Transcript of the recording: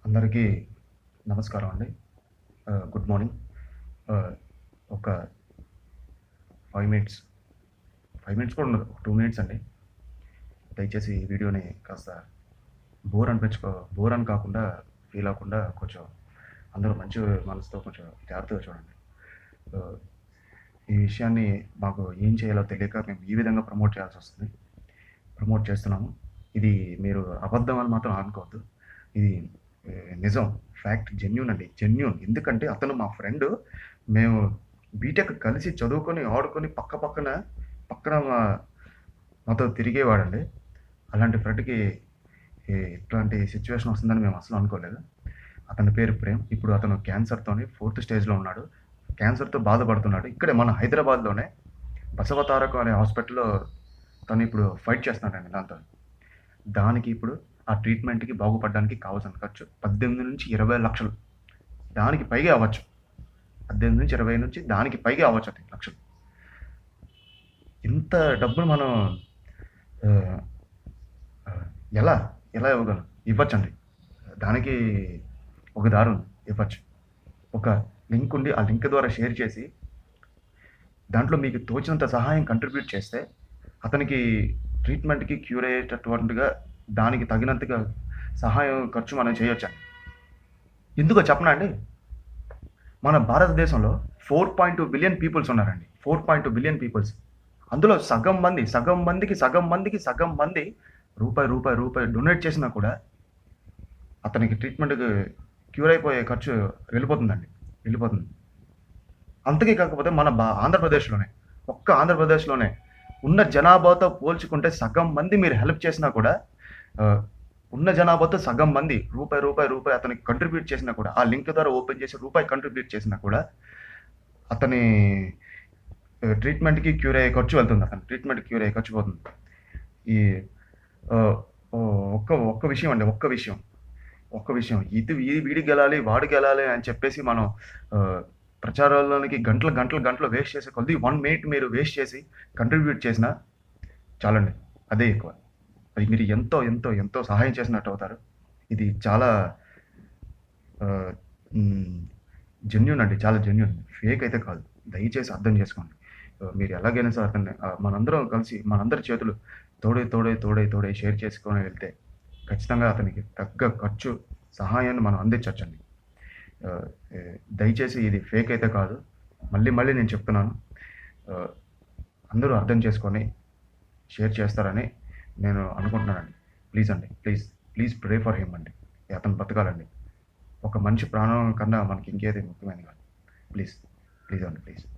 అందరికీ నమస్కారం అండి. Good morning. ఒక 5 మినిట్స్, 5 మినిట్స్ కూడా ఉండదు. 2 మినిట్స్ అండి. దయచేసి ఈ వీడియోని కాస్త బోర్ అని కాకుండా ఫీల్ అవ్వకుండా కొంచెం అందరూ మంచి మనసుతో కొంచెం జాగ్రత్తగా చూడండి. ఆహ్, ఈ విషయాన్ని మాకు ఏం చేయాలో తెలియక మేము ఈ విధంగా ప్రమోట్ చేయాల్సొస్తుంది. ప్రమోట్ చేస్తున్నాము. ఇది మీరు అబద్ధం అని మాత్రం అనుకోవద్దు. ఇది నిజం. ఫ్యాక్ట్ జెన్యూన్ అండి. జెన్యూన్. ఎందుకంటే అతను మా ఫ్రెండు. మేము బీటెక్ కలిసి చదువుకొని, ఆడుకొని పక్కన మాతో తిరిగేవాడండి. అలాంటి ఫ్రెండ్‌కి ఇట్లాంటి సిట్యుయేషన్ వస్తుందని మేము అస్సలు అనుకోలేదు. అతని పేరు ప్రేమ్. ఇప్పుడు అతను క్యాన్సర్‌తోని 4థ్ స్టేజ్‌లో ఉన్నాడు. క్యాన్సర్‌తో బాధపడుతున్నాడు. ఇక్కడే మన హైదరాబాద్‌లోనే బసవతారకం అనే హాస్పిటల్‌లో తను ఇప్పుడు ఫైట్ చేస్తున్నాడండి దాంతో. దానికి ఇప్పుడు ఆ ట్రీట్మెంట్‌కి బాగుపడడానికి కావాల్సిన ఖర్చు 18-20 లక్షలు. దానికి పైగే అవ్వచ్చు. 18-20 నుంచి దానికి పైగే అవ్వచ్చు అది లక్షలు. ఇంత డబ్బులు మనం ఆహ్, ఆహ్, ఎలా ఎలా ఇవ్వగలం? ఇవ్వచ్చండి. దానికి ఒక దారి ఉంది. ఇవ్వచ్చు. ఒక లింక్ ఉండి ఆ లింక్ ద్వారా షేర్ చేసి దాంట్లో మీకు తోచినంత సహాయం కంట్రిబ్యూట్ చేస్తే అతనికి ట్రీట్మెంట్‌కి క్యూర్ అయ్యేటటువంటిగా దానికి తగినంతగా సహాయం ఖర్చు మనం చేయొచ్చండి. ఎందుకో చెప్పనా అండి? మన భారతదేశంలో 4.2 బిలియన్ పీపుల్స్ ఉన్నారండి. 4.2 బిలియన్ పీపుల్స్. అందులో సగం మంది రూపాయి డొనేట్ చేసినా కూడా అతనికి ట్రీట్మెంట్‌కి క్యూర్ అయిపోయే ఖర్చు వెళ్ళిపోతుంది. అంతకీ కాకపోతే మన ఆంధ్రప్రదేశ్‌లోనే ఉన్న జనాభాతో పోల్చుకుంటే సగం మంది మీరు హెల్ప్ చేసినా కూడా ఆహ్, ఉన్న జనాభాతో సగం మంది రూపాయి అతనికి కంట్రిబ్యూట్ చేసినా కూడా, ఆ లింక్ ద్వారా ఓపెన్ చేసి రూపాయి కంట్రిబ్యూట్ చేసినా కూడా అతని ట్రీట్మెంట్‌కి క్యూర్ అయ్యే ఖర్చు వెళ్తుంది. అతని ట్రీట్మెంట్‌కి క్యూర్ అయ్యే ఖర్చు పోతుంది. ఈ ఆహ్, ఒక్క విషయం అండి. ఇది వీడికి గెలాలి, వాడు గెలాలి అని చెప్పేసి మనం ఆహ్, ప్రచారాల్లోనికి గంటలు వేస్ట్ చేసే కొద్దీ 1 మినిట్ మీరు వేస్ట్ చేసి కంట్రిబ్యూట్ చేసినా చాలండి. అదే ఎక్కువ. అది మీరు ఎంతో సహాయం చేసినట్టు అవుతారు. ఇది చాలా ఆహ్, హ్మ్. జెన్యూన్ అండి. చాలా జెన్యూన్. ఫేక్ అయితే కాదు. దయచేసి అర్థం చేసుకోండి. మీరు ఎలాగైనా సరే అతన్ని మనందరం కలిసి మనందరి చేతులు తోడై షేర్ చేసుకొని వెళ్తే ఖచ్చితంగా అతనికి తగ్గ ఖర్చు, సహాయాన్ని మనం అందించొచ్చండి. ఆహ్, దయచేసి ఇది ఫేక్ అయితే కాదు. మళ్ళీ నేను చెప్తున్నాను. ఆహ్, అందరూ అర్థం చేసుకొని షేర్ చేస్తారని నేను అనుకుంటున్నానండి. ప్లీజ్ అండి. ప్లీజ్ ప్రే ఫర్ హిమ్ అండి. అతను బతకాలండి. ఒక మనిషి ప్రాణం కన్నా మనకి ఇంకేది ముఖ్యమైనది కాదు. ప్లీజ్ అండి.